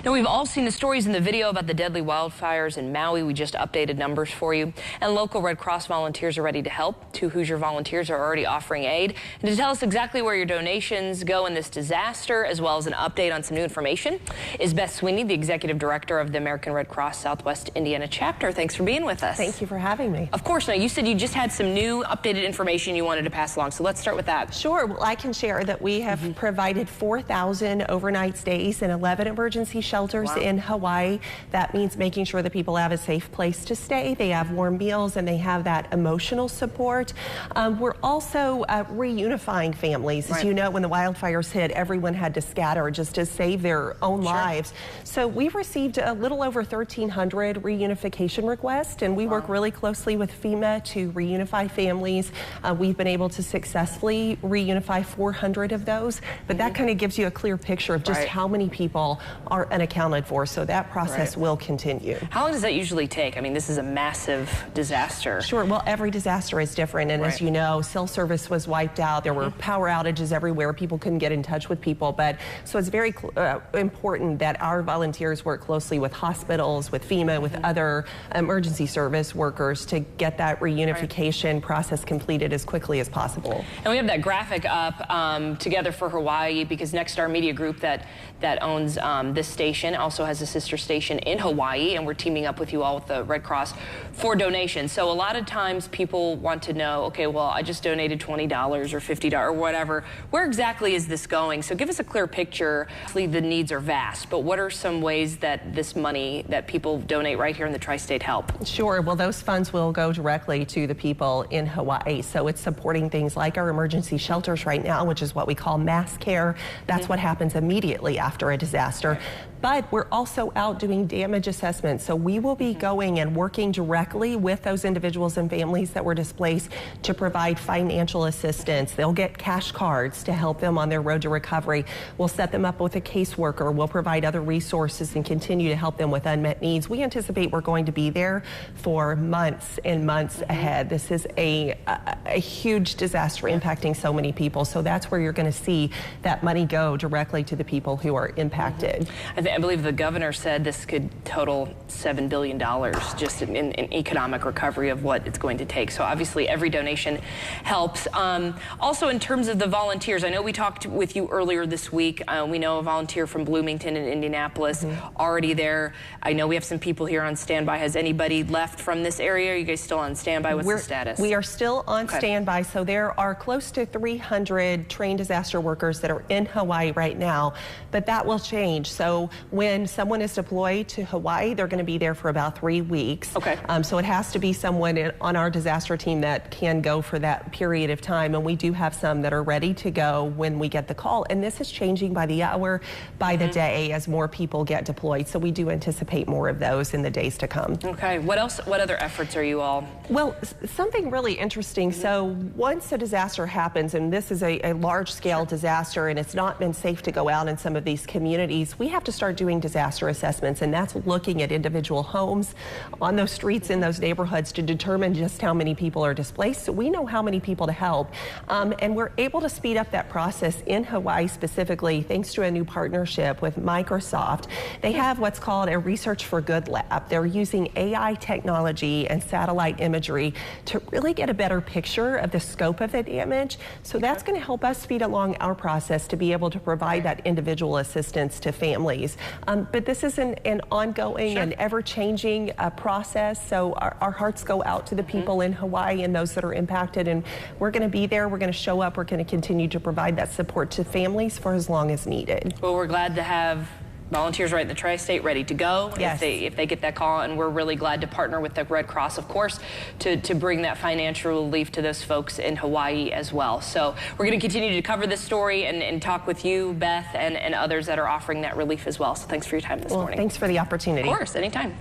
Now, we've all seen the stories in the video about the deadly wildfires in Maui. We just updated numbers for you. And local Red Cross volunteers are ready to help. 2 Hoosier volunteers are already offering aid. And to tell us exactly where your donations go in this disaster, as well as an update on some new information, is Beth Sweeney, the Executive Director of the American Red Cross Southwest Indiana Chapter. Thanks for being with us. Thank you for having me. Of course. Now, you said you just had some new updated information you wanted to pass along. So let's start with that. Sure. Well, I can share that we have provided 4,000 overnight stays in 11 emergency shelters in Hawaii. That means making sure that people have a safe place to stay, they have warm meals, and they have that emotional support. We're also reunifying families. As you know, when the wildfires hit, everyone had to scatter just to save their own lives. So we've received a little over 1,300 reunification requests, and we work really closely with FEMA to reunify families. We've been able to successfully reunify 400 of those, but that kind of gives you a clear picture of just how many people are unaccounted for. So that process will continue. How long does that usually take? I mean, this is a massive disaster. Sure. Well, every disaster is different. And as you know, cell service was wiped out. There were power outages everywhere. People couldn't get in touch with people. But so it's very important that our volunteers work closely with hospitals, with FEMA, with other emergency service workers to get that reunification process completed as quickly as possible. And we have that graphic up Together for Hawaii, because Nexstar Media Group that owns this station also has a sister station in Hawaii, and we're teaming up with you all with the Red Cross for donations. So a lot of times people want to know, okay, well, I just donated $20 or $50 or whatever. Where exactly is this going? So give us a clear picture. Obviously, the needs are vast, but what are some ways that this money that people donate right here in the tri-state help? Sure. Well, those funds will go directly to the people in Hawaii. So it's supporting things like our emergency shelters right now, which is what we call mass care. That's what happens immediately after a disaster. But we're also out doing damage assessments. So we will be going and working directly with those individuals and families that were displaced to provide financial assistance. They'll get cash cards to help them on their road to recovery. We'll set them up with a caseworker. We'll provide other resources and continue to help them with unmet needs. We anticipate we're going to be there for months and months ahead. This is a huge disaster impacting so many people. So that's where you're going to see that money go directly to the people who are impacted. I believe the governor said this could total $7 billion just in economic recovery of what it's going to take. So obviously every donation helps. Also, in terms of the volunteers, I know we talked with you earlier this week. We know a volunteer from Bloomington and Indianapolis already there. I know we have some people here on standby. Has anybody left from this area? Are you guys still on standby? What's the status? We are still on standby. So there are close to 300 trained disaster workers that are in Hawaii right now, but that will change. So when someone is deployed to Hawaii, they're going to be there for about 3 weeks. So it has to be someone on our disaster team that can go for that period of time. And we do have some that are ready to go when we get the call. And this is changing by the hour, by the day, as more people get deployed. So we do anticipate more of those in the days to come. Okay. What else? What other efforts are you all? Well, something really interesting. So once a disaster happens, and this is a large-scale disaster, and it's not been safe to go out in some of these communities, we have to start doing disaster assessments, and that's looking at individual homes on those streets in those neighborhoods to determine just how many people are displaced. So we know how many people to help, and we're able to speed up that process in Hawaii specifically thanks to a new partnership with Microsoft. They have what's called a Research for Good lab. They're using AI technology and satellite imagery to really get a better picture of the scope of the damage. So that's going to help us speed along our process to be able to provide that individual assistance to families. But this is an ongoing and ever-changing process, so our hearts go out to the people in Hawaii and those that are impacted, and we're going to be there, we're going to show up, we're going to continue to provide that support to families for as long as needed. Well, we're glad to have volunteers right in the tri-state ready to go if they get that call, and we're really glad to partner with the Red Cross, of course, to bring that financial relief to those folks in Hawaii as well. So we're going to continue to cover this story and talk with you, Beth, and others that are offering that relief as well. So thanks for your time this morning. Thanks for the opportunity. Of course, anytime.